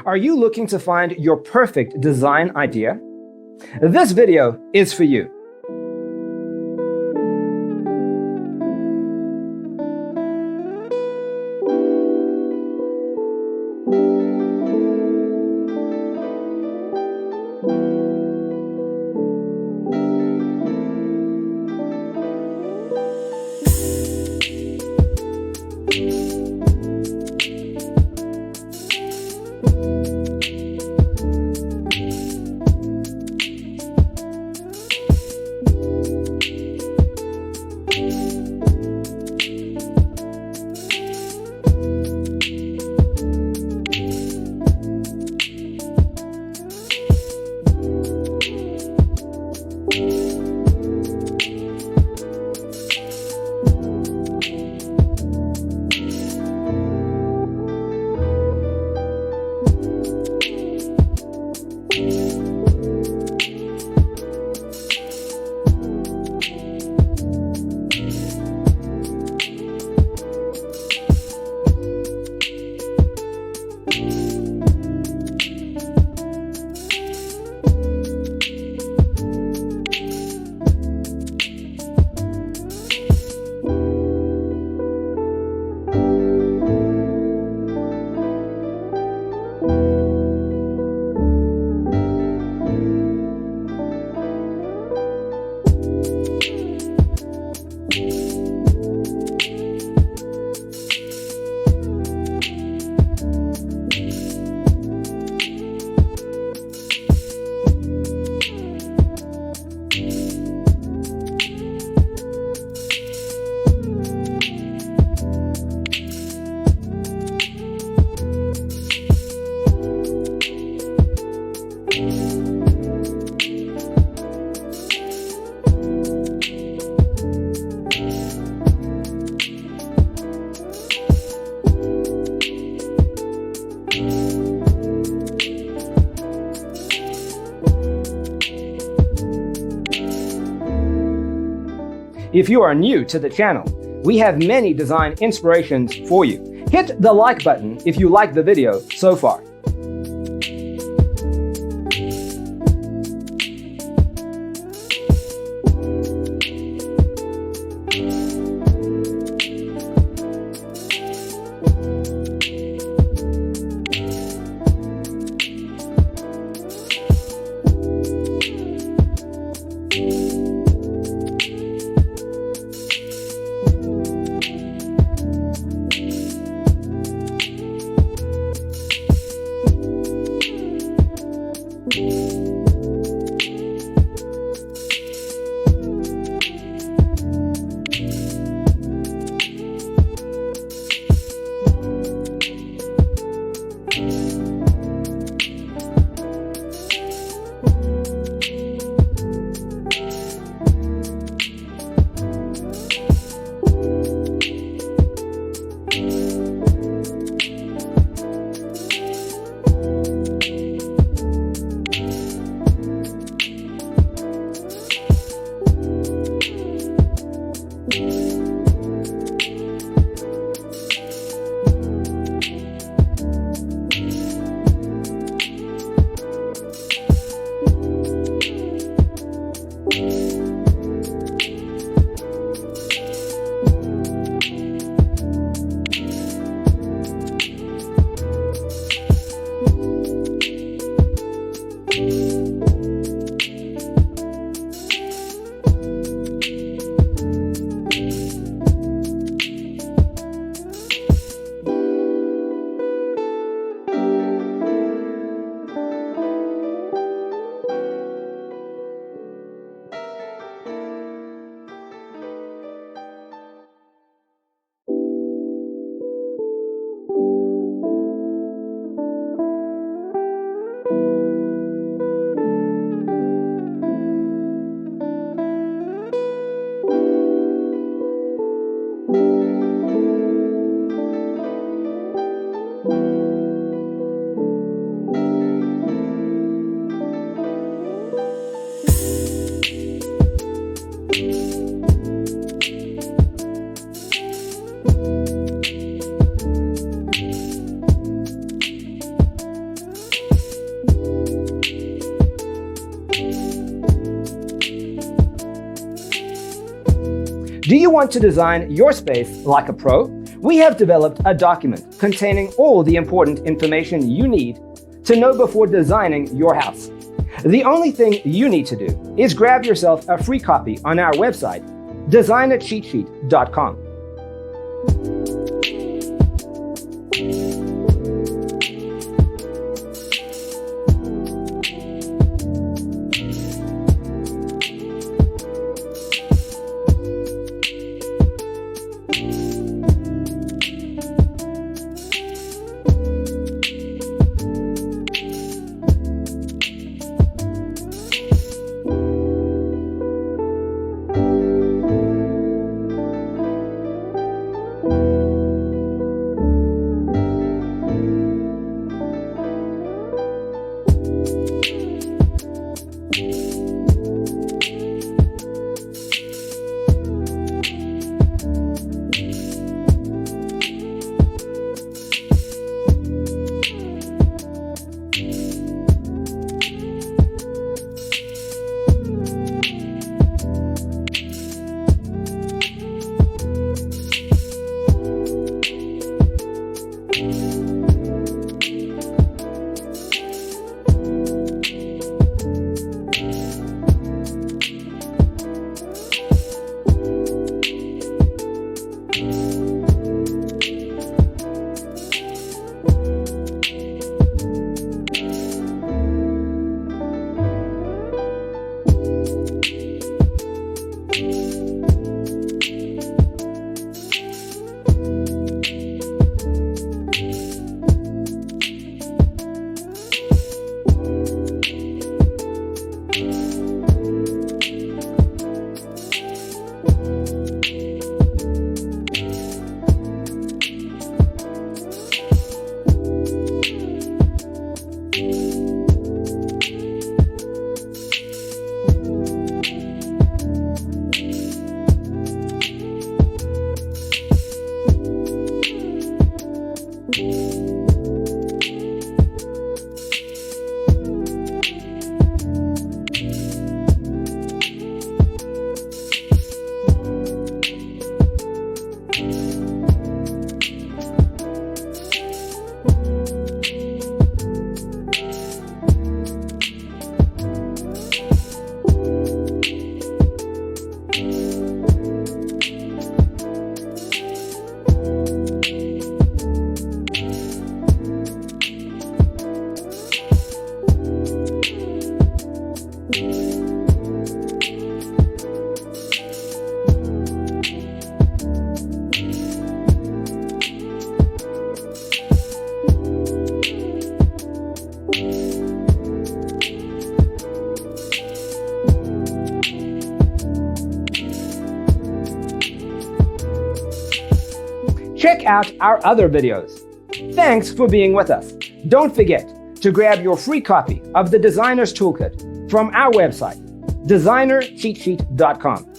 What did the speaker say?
Are you looking to find your perfect design idea? This video is for you. If you are new to the channel, we have many design inspirations for you. Hit the like button if you like the video so far. Do you want to design your space like a pro? We have developed a document containing all the important information you need to know before designing your house. The only thing you need to do is grab yourself a free copy on our website, designercheatsheet.com. Check out our other videos. Thanks for being with us. Don't forget to grab your free copy of the Designer's Toolkit from our website, designercheatsheet.com.